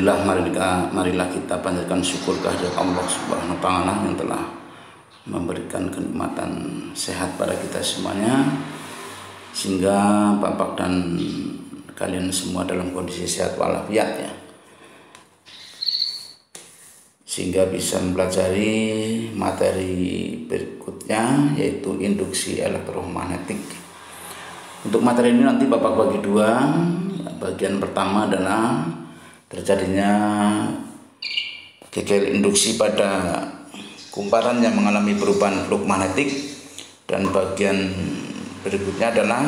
Alhamdulillah, marilah kita panjatkan syukur kehadirat Allah Subhanahu wa Ta'ala yang telah memberikan kenikmatan sehat pada kita semuanya, sehingga Bapak dan kalian semua dalam kondisi sehat walafiat ya, sehingga bisa mempelajari materi berikutnya, yaitu induksi elektromagnetik. Untuk materi ini nanti Bapak bagi dua. Bagian pertama adalah terjadinya gagal induksi pada kumparan yang mengalami perubahan flux magnetik, dan bagian berikutnya adalah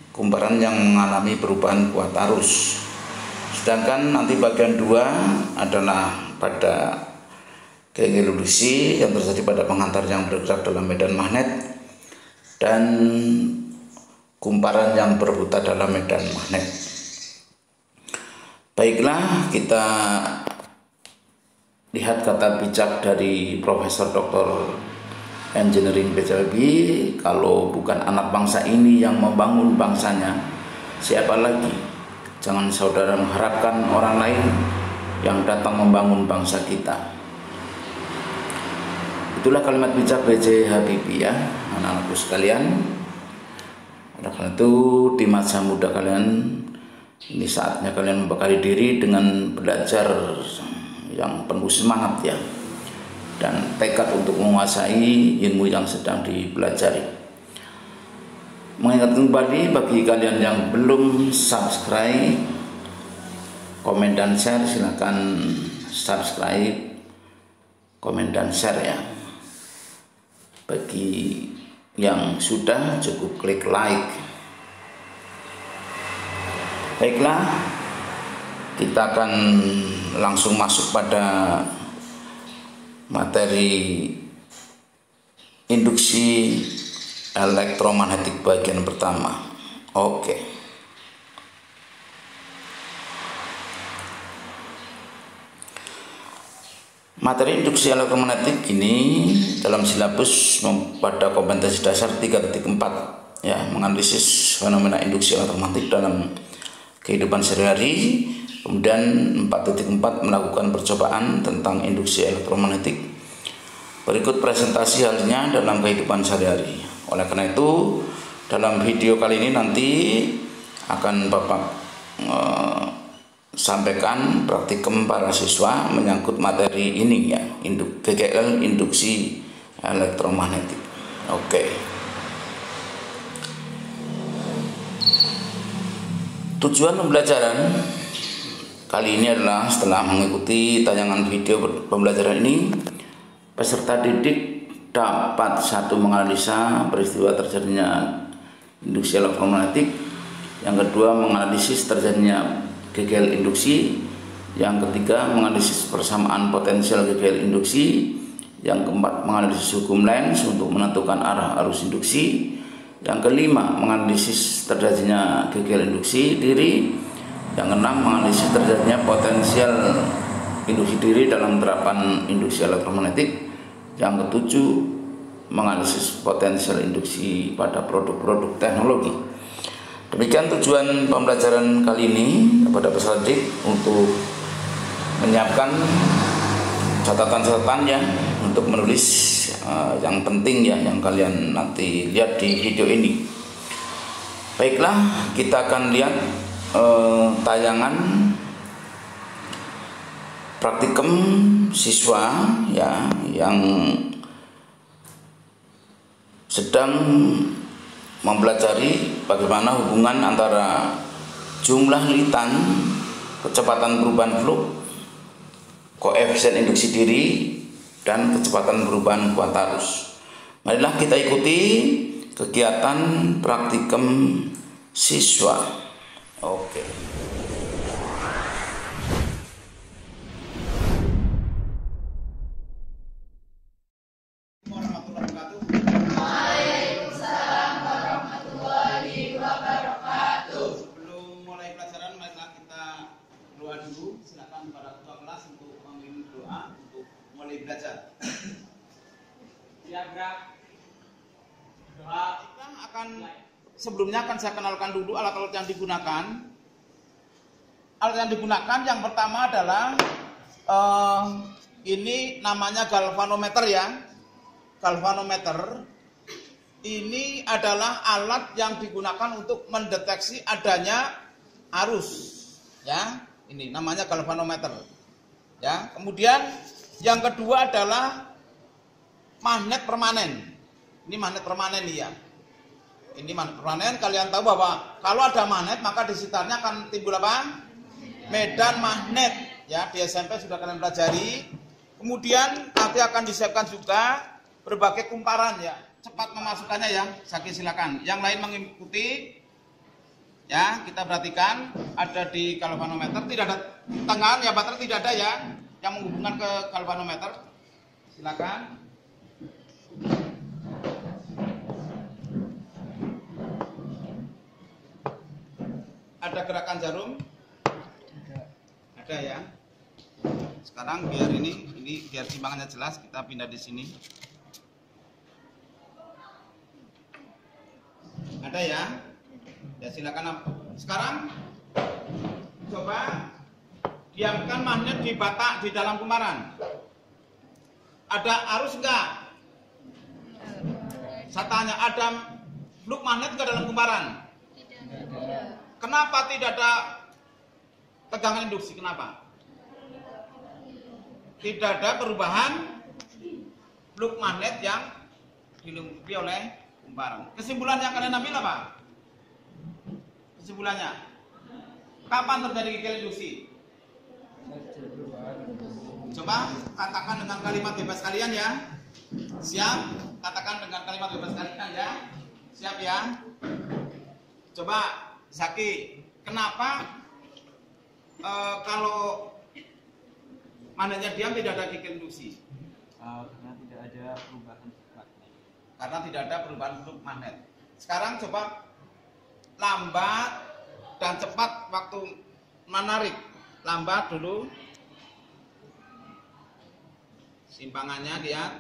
kumparan yang mengalami perubahan kuat arus. Sedangkan nanti bagian dua adalah pada gagal induksi yang terjadi pada penghantar yang bergerak dalam medan magnet dan kumparan yang berputar dalam medan magnet. Baiklah, kita lihat kata bijak dari Profesor Dr. Engineering PCB. Kalau bukan anak bangsa ini yang membangun bangsanya, siapa lagi? Jangan saudara mengharapkan orang lain yang datang membangun bangsa kita. Itulah kalimat bijak B.J. Habibie ya, anak-anakku sekalian. Oleh karena itu, di masa muda kalian ini saatnya kalian membekali diri dengan belajar yang penuh semangat ya, dan tekad untuk menguasai ilmu yang sedang dipelajari. Mengingatkan kembali bagi kalian yang belum subscribe, komen dan share, silahkan subscribe, komen dan share ya. Bagi yang sudah, cukup klik like. Baiklah, kita akan langsung masuk pada materi induksi elektromagnetik bagian pertama. Oke. Materi induksi elektromagnetik ini dalam silabus pada kompetensi dasar 3.4 ya, menganalisis fenomena induksi elektromagnetik dalam kehidupan sehari-hari. Kemudian 4.4 melakukan percobaan tentang induksi elektromagnetik. Berikut presentasi halnya dalam kehidupan sehari-hari. Oleh karena itu, dalam video kali ini nanti akan Bapak sampaikan praktikum para siswa menyangkut materi ini ya, GGL induksi elektromagnetik. Oke. Tujuan pembelajaran kali ini adalah setelah mengikuti tayangan video pembelajaran ini, peserta didik dapat satu, menganalisa peristiwa terjadinya induksi elektromagnetik, yang kedua menganalisis terjadinya gagal induksi, yang ketiga menganalisis persamaan potensial gagal induksi, yang keempat menganalisis hukum Lenz untuk menentukan arah arus induksi, yang kelima menganalisis terjadinya gagal induksi diri, yang keenam menganalisis terjadinya potensial induksi diri dalam terapan induksi elektromagnetik, yang ketujuh menganalisis potensial induksi pada produk-produk teknologi. Demikian tujuan pembelajaran kali ini kepada peserta didik untuk menyiapkan catatan-catatan ya, untuk menulis yang penting ya, yang kalian nanti lihat di video ini. Baiklah, kita akan lihat tayangan praktikum siswa ya, yang sedang mempelajari bagaimana hubungan antara jumlah litan, kecepatan perubahan flux, koefisien induksi diri, dan kecepatan perubahan kuat arus. Marilah kita ikuti kegiatan praktikum siswa. Oke. Silakan para ketua kelas untuk mengirim doa untuk mulai belajar. Siap, doa. Sebelumnya akan saya kenalkan dulu alat-alat yang digunakan. Alat yang digunakan yang pertama adalah ini namanya galvanometer ya. Galvanometer ini adalah alat yang digunakan untuk mendeteksi adanya arus. Ya, ini namanya galvanometer. Ya, kemudian yang kedua adalah magnet permanen. Ini magnet permanen ya. Ini magnet permanen. Kalian tahu bahwa kalau ada magnet maka di sekitarnya akan timbul apa? Medan magnet. Ya, di SMP sudah kalian pelajari. Kemudian nanti akan disiapkan juga berbagai kumparan ya. Cepat memasukkannya ya. Saki silakan. Yang lain mengikuti. Ya, kita perhatikan ada di galvanometer, tidak ada tangan ya, baterai tidak ada ya yang menghubungkan ke galvanometer. Silakan. Ada gerakan jarum? Ada ya. Sekarang biar ini biar timbangannya jelas, kita pindah di sini. Ada ya? Ya silakan. Sekarang coba diamkan magnet di batak di dalam kumparan. Ada arus enggak? Saya tanya, ada fluk magnet enggak dalam kumparan? Tidak. Kenapa tidak ada tegangan induksi? Kenapa? Tidak ada perubahan fluk magnet yang dilengkapi oleh kumparan. Kesimpulan yang kalian ambil apa? Kesimpulannya, kapan terjadi kekeliruan induksi? Coba katakan dengan kalimat bebas kalian ya. Siap? Katakan dengan kalimat bebas kalian ya. Siap ya? Coba Zaki, kenapa kalau magnetnya diam tidak ada kekeliruan induksi? Karena tidak ada perubahan magnet. Karena tidak ada perubahan fluk magnet. Sekarang coba lambat dan cepat waktu menarik. Lambat dulu. Simpangannya lihat.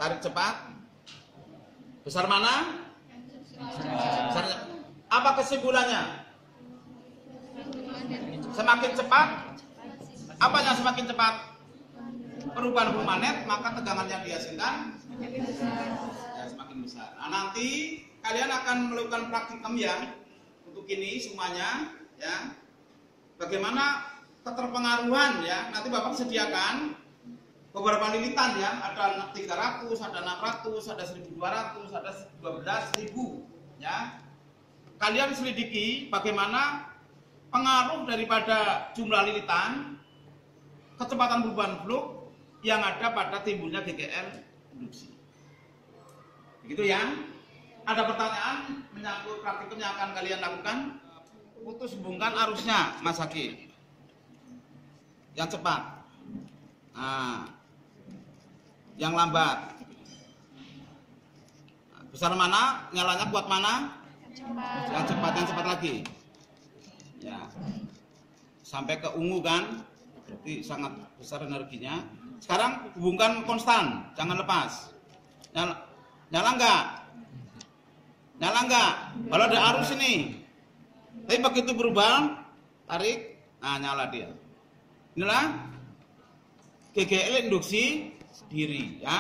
Tarik cepat. Besar mana? Besarnya. Apa kesimpulannya? Semakin cepat. Apa yang semakin cepat? Perubahan fluk magnet, maka tegangannya dihasilkan ya, semakin besar. Nah, nanti kalian akan melakukan praktikum ya untuk ini semuanya ya. Bagaimana keterpengaruhan ya. Nanti Bapak sediakan beberapa lilitan ya. Ada 300, ada 600, ada 1200, ada 12.000 ya. Kalian selidiki bagaimana pengaruh daripada jumlah lilitan, kecepatan perubahan fluk yang ada pada timbulnya GGL induksi. Begitu ya. Ada pertanyaan menyangkut praktikum yang akan kalian lakukan? Putus hubungkan arusnya, Mas Haki. Yang cepat. Nah, yang lambat. Besar mana? Nyalanya kuat mana? Yang cepat lagi. Ya. Sampai ke ungu kan? Berarti sangat besar energinya. Sekarang hubungkan konstan, jangan lepas. Nyala enggak? Nyala enggak? Kalau ada arus ini. Tapi begitu berubah, tarik, nah nyala dia. Inilah GGL induksi sendiri ya.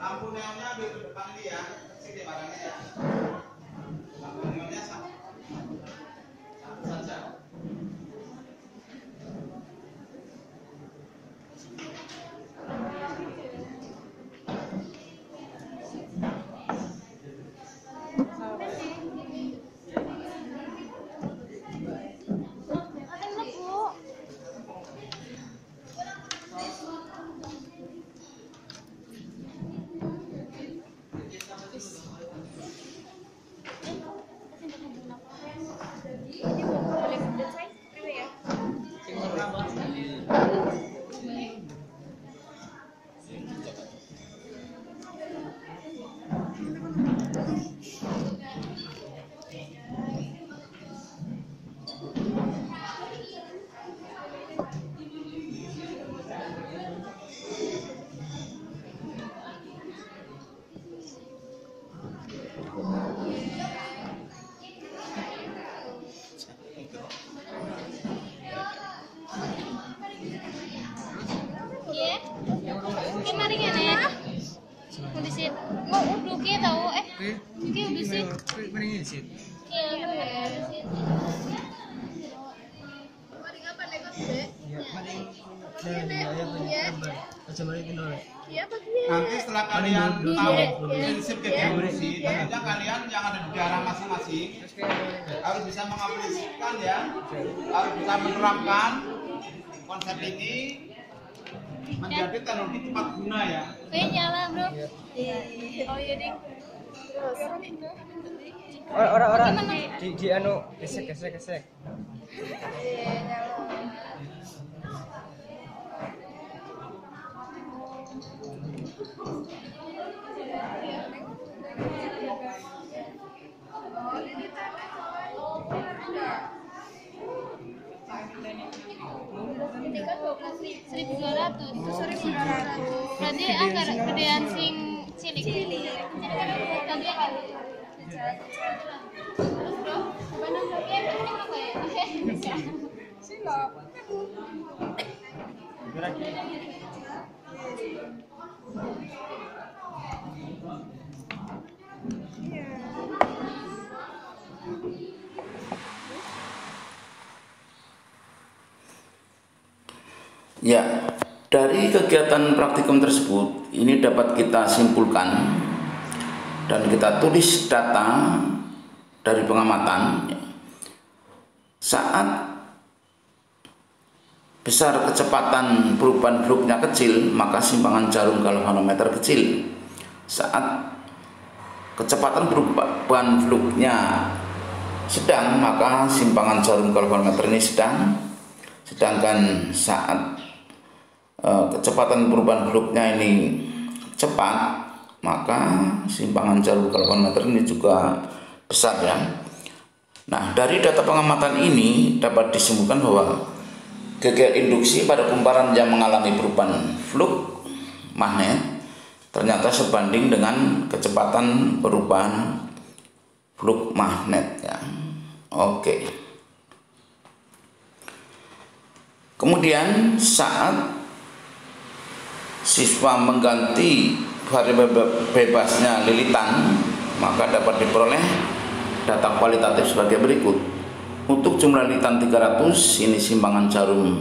Lampu neonnya ambil ke depan ini ya, sini barangnya ya. Lampu neonnya satu saja. kemarin ya udah sih mau udah kita tahu kita udah sih Mending ini sih. iya udah sih Nanti setelah kalian tahu prinsip KKI induksi, tentunya kalian yang ada di daerah masing-masing harus bisa mengaplikasikan ya, harus bisa menerapkan konsep ini menjadi teknologi tepat guna ya. nyala bro oh iya ding Orang di anu gesek. berarti anggar gedean sing cilik tadi terus bro Bandung ya penting apa ya silap Ya, dari kegiatan praktikum tersebut ini dapat kita simpulkan dan kita tulis data dari pengamatan. Saat besar kecepatan perubahan fluknya kecil, maka simpangan jarum galvanometer kecil. Saat kecepatan perubahan fluknya sedang, maka simpangan jarum galvanometer ini sedang. Sedangkan saat kecepatan perubahan fluknya ini cepat, maka simpangan jarum galvanometer ini juga besar ya. Nah, dari data pengamatan ini dapat disimpulkan bahwa gagal induksi pada kumparan yang mengalami perubahan fluk magnet ternyata sebanding dengan kecepatan perubahan fluk magnet ya. Oke. Kemudian saat siswa mengganti variabel bebasnya lilitan, maka dapat diperoleh data kualitatif sebagai berikut. Untuk jumlah lilitan 300, ini simpangan jarum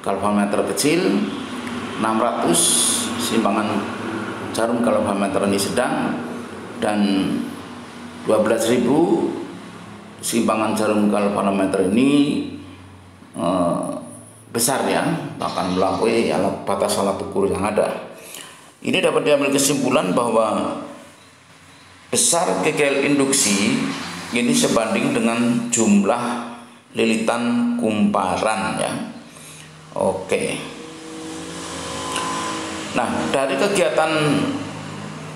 galvanometer kecil, 600 simpangan jarum galvanometer ini sedang, dan 12.000 simpangan jarum galvanometer ini besar ya, bahkan melampaui batas alat ukur yang ada. Ini dapat diambil kesimpulan bahwa besar gagal induksi ini sebanding dengan jumlah lilitan kumparan ya. Oke. Nah, dari kegiatan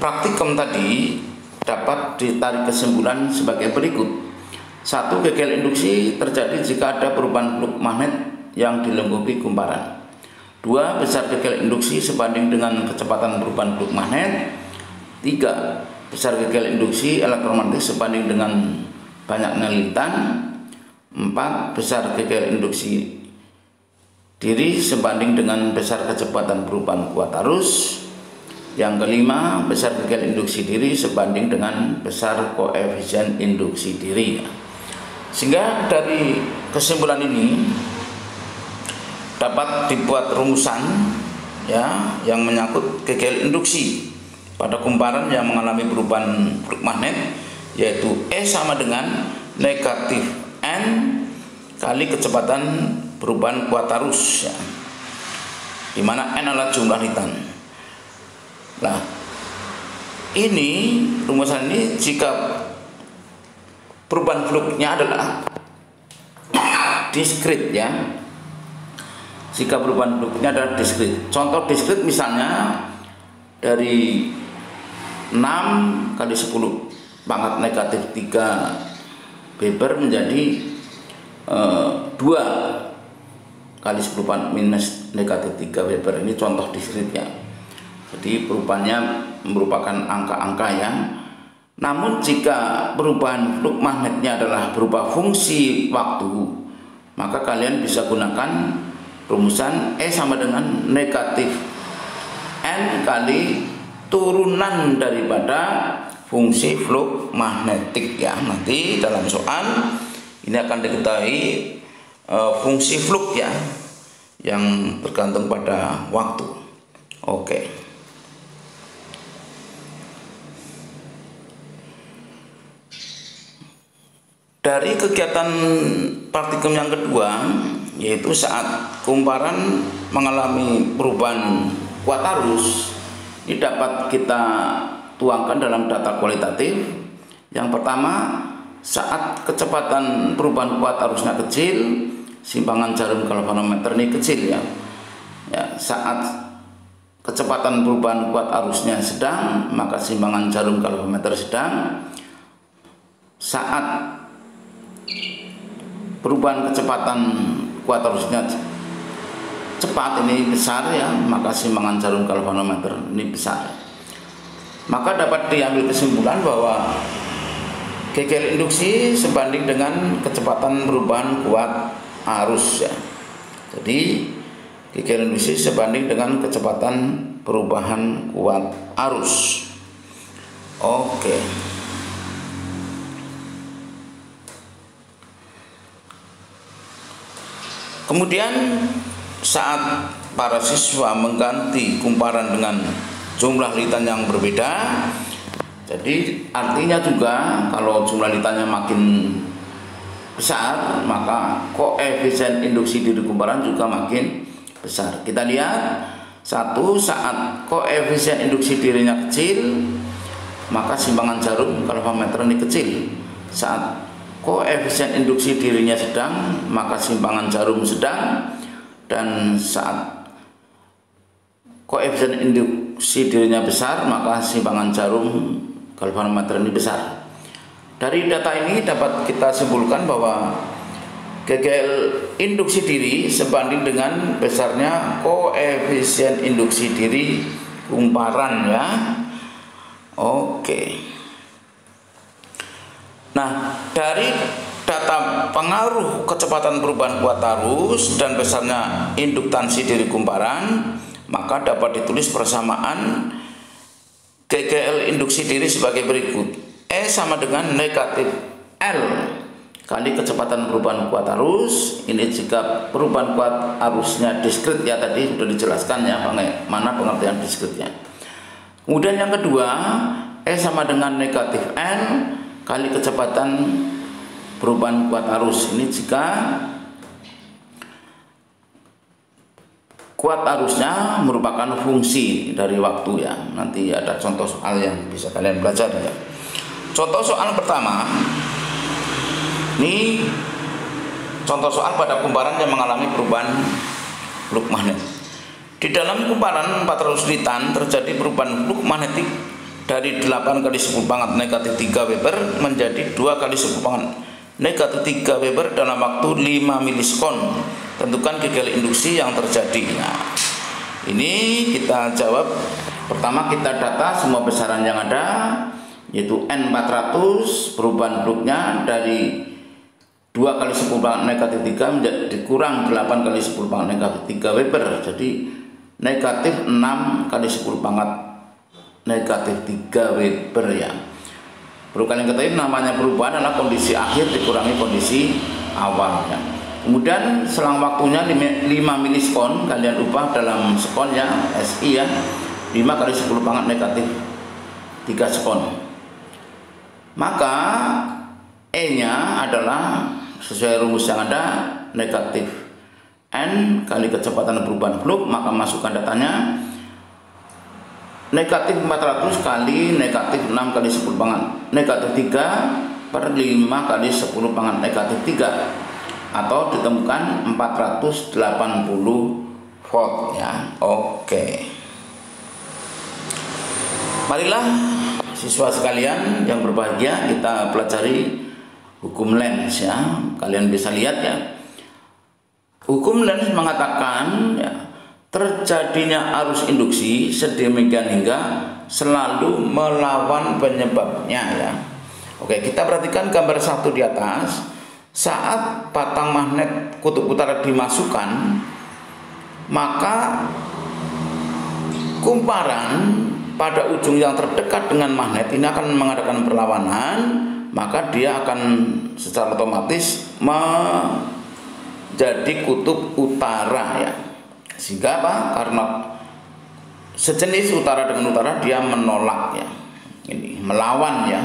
praktikum tadi dapat ditarik kesimpulan sebagai berikut. 1. Gagal induksi terjadi jika ada perubahan fluk magnet yang dilengkapi kumparan. 2. Besar gagal induksi sebanding dengan kecepatan perubahan fluk magnet. 3. Besar gagal induksi elektromagnetik sebanding dengan banyaknya lilitan. 4. Besar gagal induksi diri sebanding dengan besar kecepatan perubahan kuat arus. Yang kelima, besar gagal induksi diri sebanding dengan besar koefisien induksi diri. Sehingga dari kesimpulan ini dapat dibuat rumusan ya yang menyangkut gagal induksi pada kumparan yang mengalami perubahan fluk magnet, yaitu E sama dengan negatif N kali kecepatan perubahan kuat arus ya, di mana N adalah jumlah lilitan. Nah, ini rumusan ini jika perubahan fluknya adalah diskrit ya. Jika perubahan fluknya adalah diskrit. Contoh diskrit misalnya dari 6 kali 10 pangkat negatif 3 Weber menjadi 2 kali 10 pangkat minus negatif 3 Weber. Ini contoh diskritnya. Jadi perubahannya merupakan angka-angka ya. Namun jika perubahan fluk magnetnya adalah berupa fungsi waktu, maka kalian bisa gunakan rumusan E sama dengan negatif N kali turunan daripada fungsi flux magnetik ya. Nanti dalam soal ini akan diketahui fungsi flux ya, yang tergantung pada waktu. Oke. Dari kegiatan praktikum yang kedua, yaitu saat kumparan mengalami perubahan kuat arus, ini dapat kita tuangkan dalam data kualitatif. Yang pertama, saat kecepatan perubahan kuat arusnya kecil, simpangan jarum galvanometer ini kecil ya. Saat kecepatan perubahan kuat arusnya sedang, maka simpangan jarum galvanometer sedang. Saat perubahan kecepatan kuat arusnya cepat, ini besar ya, maka simpangan jarum galvanometer ini besar. Maka dapat diambil kesimpulan bahwa GGL induksi sebanding dengan kecepatan perubahan kuat arus ya. Jadi GGL induksi sebanding dengan kecepatan perubahan kuat arus. Oke. Kemudian saat para siswa mengganti kumparan dengan jumlah litan yang berbeda, jadi artinya juga kalau jumlah litannya makin besar, maka koefisien induksi diri kumparan juga makin besar. Kita lihat, satu, saat koefisien induksi dirinya kecil, maka simpangan jarum galvanometer ini kecil. Saat koefisien induksi dirinya sedang, maka simpangan jarum sedang. Dan saat koefisien induksi dirinya besar, maka simpangan jarum galvanometer ini besar. Dari data ini dapat kita simpulkan bahwa GGL induksi diri sebanding dengan besarnya koefisien induksi diri kumparan ya. Oke. Nah, dari data pengaruh kecepatan perubahan kuat arus dan besarnya induktansi diri kumparan, maka dapat ditulis persamaan GGL induksi diri sebagai berikut. E sama dengan negatif L kali kecepatan perubahan kuat arus. Ini jika perubahan kuat arusnya diskrit ya, tadi sudah dijelaskan ya mana pengertian diskritnya. Kemudian yang kedua, E sama dengan negatif N kali kecepatan perubahan kuat arus. Ini jika kuat arusnya merupakan fungsi dari waktu ya. Nanti ada contoh soal yang bisa kalian belajar ya. Contoh soal pertama, ini contoh soal pada kumparan yang mengalami perubahan flux magnet. Di dalam kumparan 400 litan terjadi perubahan flux magnetik dari 8 kali 10 pangkat negatif 3 Weber menjadi 2 kali 10 pangkat negatif 3 Weber dalam waktu 5 milisekon. Tentukan GGL induksi yang terjadi. Nah, ini kita jawab. Pertama kita data semua besaran yang ada, yaitu N400 perubahan fluxnya dari 2 kali 10 pangkat negatif 3 menjadi dikurang 8 kali 10 pangkat negatif 3 Weber. Jadi negatif 6 kali 10 pangkat negatif 3 Weber ya. Perlu kalian ketahui, namanya perubahan adalah kondisi akhir dikurangi kondisi awal ya. Kemudian selang waktunya 5 milisekon, kalian ubah dalam sekon ya, SI ya, 5 kali 10 pangkat negatif 3 sekon. Maka E nya adalah sesuai rumus yang ada, negatif N kali kecepatan perubahan flux, maka masukkan datanya negatif 400 kali negatif 6 kali 10 pangkat negatif 3 per 5 kali 10 pangkat negatif 3, atau ditemukan 480 volt ya. Oke. Marilah siswa sekalian yang berbahagia, kita pelajari hukum Lenz ya. Kalian bisa lihat ya. Hukum Lenz mengatakan ya, terjadinya arus induksi sedemikian hingga selalu melawan penyebabnya ya. Oke, kita perhatikan gambar 1 di atas. Saat batang magnet kutub utara dimasukkan, maka kumparan pada ujung yang terdekat dengan magnet ini akan mengadakan perlawanan, maka dia akan secara otomatis menjadi kutub utara ya. Sehingga apa? Karena sejenis utara dengan utara dia menolak ya. Ini melawan ya.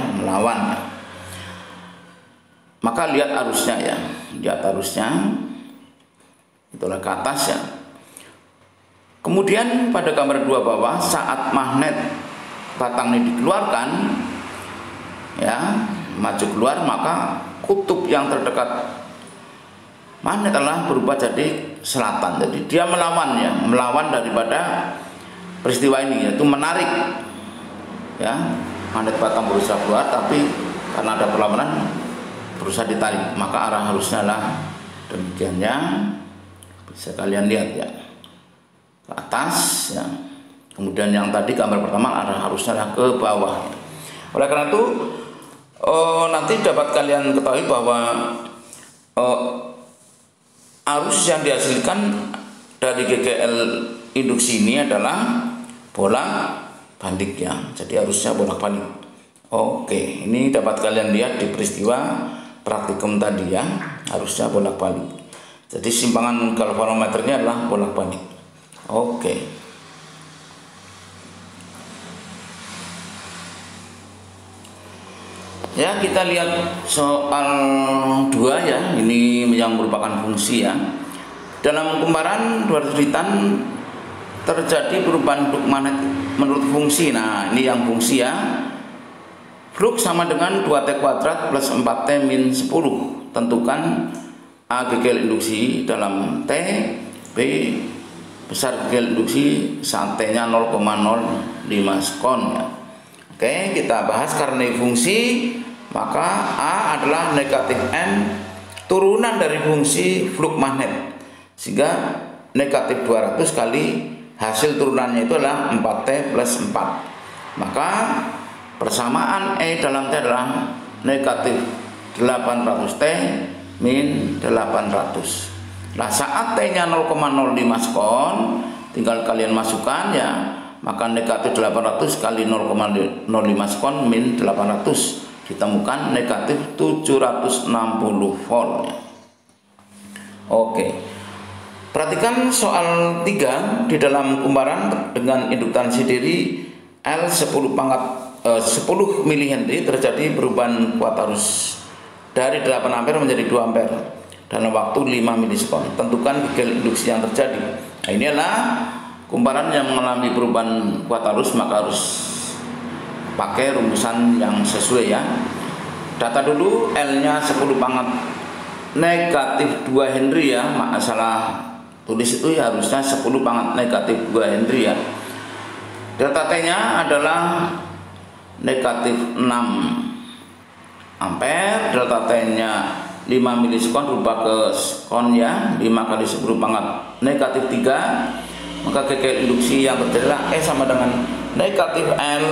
Maka lihat arusnya ya. Lihat arusnya. Itulah ke atas ya. Kemudian pada gambar 2 bawah, saat magnet batang ini dikeluarkan ya, maju keluar, maka kutub yang terdekat magnet adalah berubah jadi selatan. Jadi dia melawan ya, melawan daripada peristiwa ini, yaitu menarik ya. Magnet batang berusaha keluar, tapi karena ada perlawanan berusaha ditarik, maka arah harusnya lah demikiannya. Bisa kalian lihat ya, ke atas ya. Kemudian yang tadi gambar pertama arah harusnya ke bawah ya. Oleh karena itu nanti dapat kalian ketahui bahwa arus yang dihasilkan dari GGL induksi ini adalah bolak-balik ya. Jadi arusnya bolak-balik. Oke, ini dapat kalian lihat di peristiwa praktikum tadi ya, arusnya bolak-balik. Jadi simpangan galvanometernya adalah bolak-balik. Oke. Ya, kita lihat soal 2 ya. Ini yang merupakan fungsi ya. Dalam kumparan 200 litan terjadi perubahan flux magnet menurut fungsi. Nah, ini yang fungsi ya. Flux sama dengan 2T kuadrat plus 4T min 10. Tentukan A GGL induksi dalam T, B besar GGL induksi saat T-nya 0,05 sekon ya. Oke, kita bahas karena fungsi, maka A adalah negatif N turunan dari fungsi flux magnet, sehingga negatif 200 kali hasil turunannya itu adalah 4T plus 4. Maka persamaan E dalam T adalah negatif 800T min 800. Nah, saat T-nya 0,05 sekon, tinggal kalian masukkan ya, maka negatif 800 kali 0,05 sekon min 800 ditemukan negatif 760 volt ya. Oke. Perhatikan soal 3. Di dalam kumparan dengan induktansi diri L 10 mH terjadi perubahan kuat arus dari 8 ampere menjadi 2 ampere dalam waktu 5 milisekon. Tentukan GGL induksi yang terjadi. Nah, ini adalah kumparan yang mengalami perubahan kuat arus, maka harus pakai rumusan yang sesuai ya. Data dulu, L-nya 10 pangkat negatif 2 Henry ya. Masalah tulis itu ya harusnya 10 pangkat negatif 2 Henry ya. Delta T-nya adalah negatif 6 ampere, delta T-nya 5 milisekon berubah ke sekon ya, 5 kali 10 pangkat negatif 3. Maka GGL induksi yang terjadi adalah E sama dengan negatif L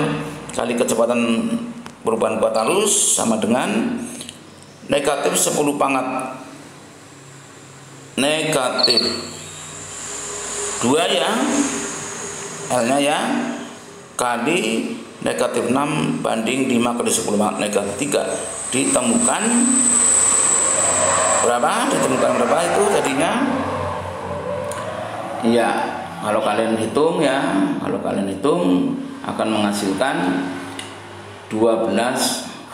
kali kecepatan perubahan kuat arus sama dengan negatif 10 pangkat negatif 2 ya, L-nya ya, kali negatif 6 banding 5 kali 10 pangkat negatif 3 ditemukan berapa? Ditemukan berapa itu jadinya? Iya, kalau kalian hitung ya, kalau kalian hitung akan menghasilkan 12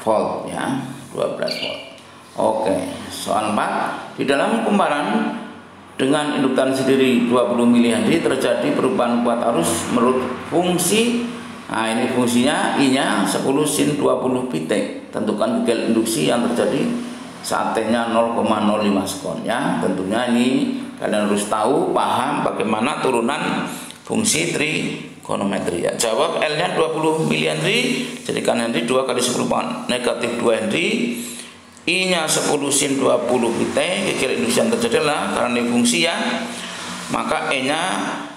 volt ya, 12 volt. Oke, soal 4. Di dalam kumparan dengan induktansi diri 20 mH terjadi perubahan kuat arus menurut fungsi. Nah, ini fungsinya I-nya 10 sin 20 pt. Tentukan GGL induksi yang terjadi saat T-nya 0,05 sekon ya. Tentunya ini kalian harus tahu, paham bagaimana turunan fungsi trigonometri ya. Jawab, L-nya 20 mH, jadikan Henry 2 kali 10 pangkat negatif 2 Henry. I-nya 10 sin 20 pt. GGL induksi yang terjadi adalah karena ini fungsi ya, maka E-nya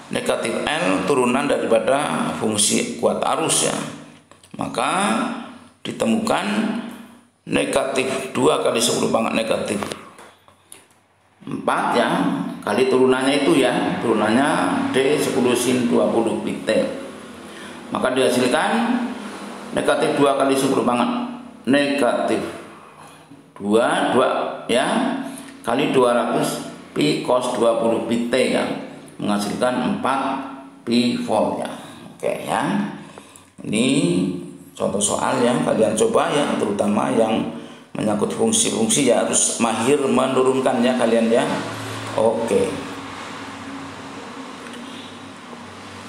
negatif L turunan daripada fungsi kuat arus ya. Maka ditemukan negatif 2 kali 10 pangkat negatif 4 ya, kali turunannya itu ya, turunannya D 10 sin 20 pt. maka dihasilkan negatif 2 kali 10 pangkat negatif 2 ya kali 200 pi cos 20 pi t ya, menghasilkan 4 pi volt ya. Oke ya, ini contoh soal yang kalian coba ya, terutama yang menyangkut fungsi-fungsi ya, harus mahir menurunkannya kalian ya. Oke.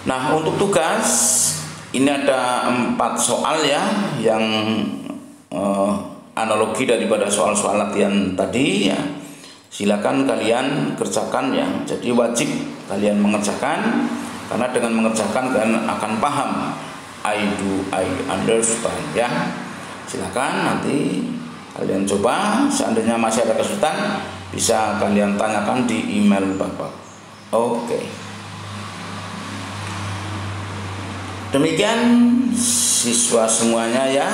Nah, untuk tugas ini ada 4 soal ya, yang analogi daripada soal-soal latihan tadi ya. Silakan kalian kerjakan ya. Jadi wajib kalian mengerjakan, karena dengan mengerjakan kalian akan paham. I do, I understand ya. Silakan nanti kalian coba, seandainya masih ada kesulitan bisa kalian tanyakan di email Bapak. Oke. Demikian siswa semuanya ya.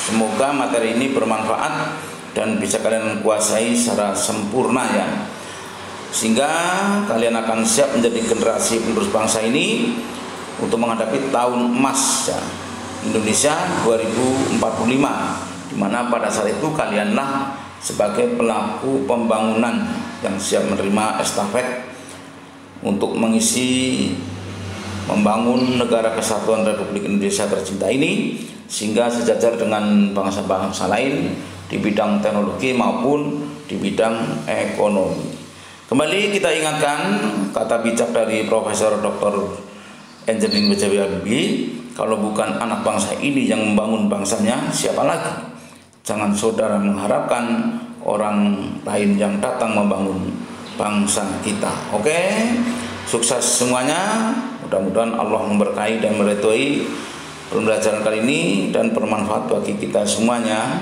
Semoga materi ini bermanfaat dan bisa kalian kuasai secara sempurna ya. Sehingga kalian akan siap menjadi generasi penerus bangsa ini untuk menghadapi tahun emas ya, Indonesia 2045, di mana pada saat itu kalianlah sebagai pelaku pembangunan yang siap menerima estafet untuk mengisi membangun negara kesatuan Republik Indonesia tercinta ini, sehingga sejajar dengan bangsa-bangsa lain di bidang teknologi maupun di bidang ekonomi. Kembali kita ingatkan kata bijak dari Profesor Dr. Engineering B.J. Habibie, kalau bukan anak bangsa ini yang membangun bangsanya, siapa lagi? Jangan saudara mengharapkan orang lain yang datang membangun bangsa kita. Oke, sukses semuanya. Mudah-mudahan Allah memberkahi dan meridhoi pembelajaran kali ini dan bermanfaat bagi kita semuanya.